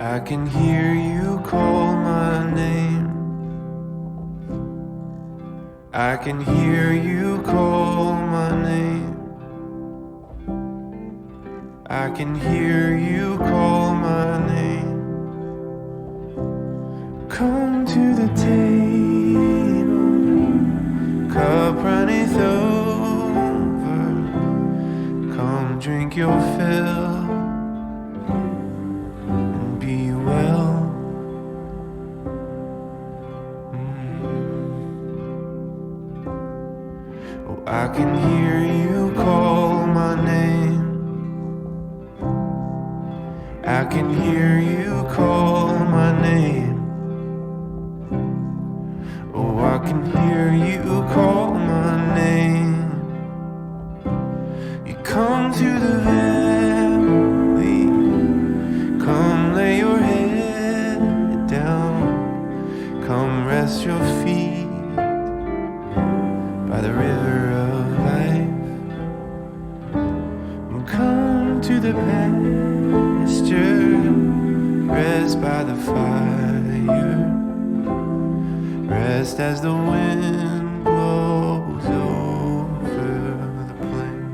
I can hear you call my name. I can hear you call my name. I can hear you call my name. Come to the table, cup runneth over. Come drink your fill and be well. Oh, I can hear you call my name. I can hear you call my name. Oh, I can hear you call my name. You come to the valley, come lay your head down, come rest your feet by the river of life, and come to the pasture, rest by the fire, rest as the wind blows over the plain.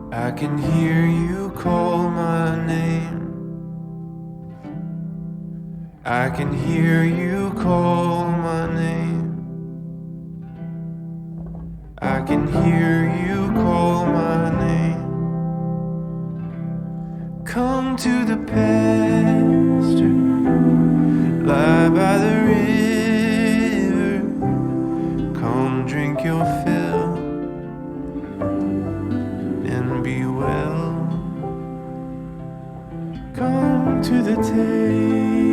I can hear you call my name. I can hear you call my name. I can hear you call my name. Come to the pasture, lie by the river. Come drink your fill and be well. Come to the table,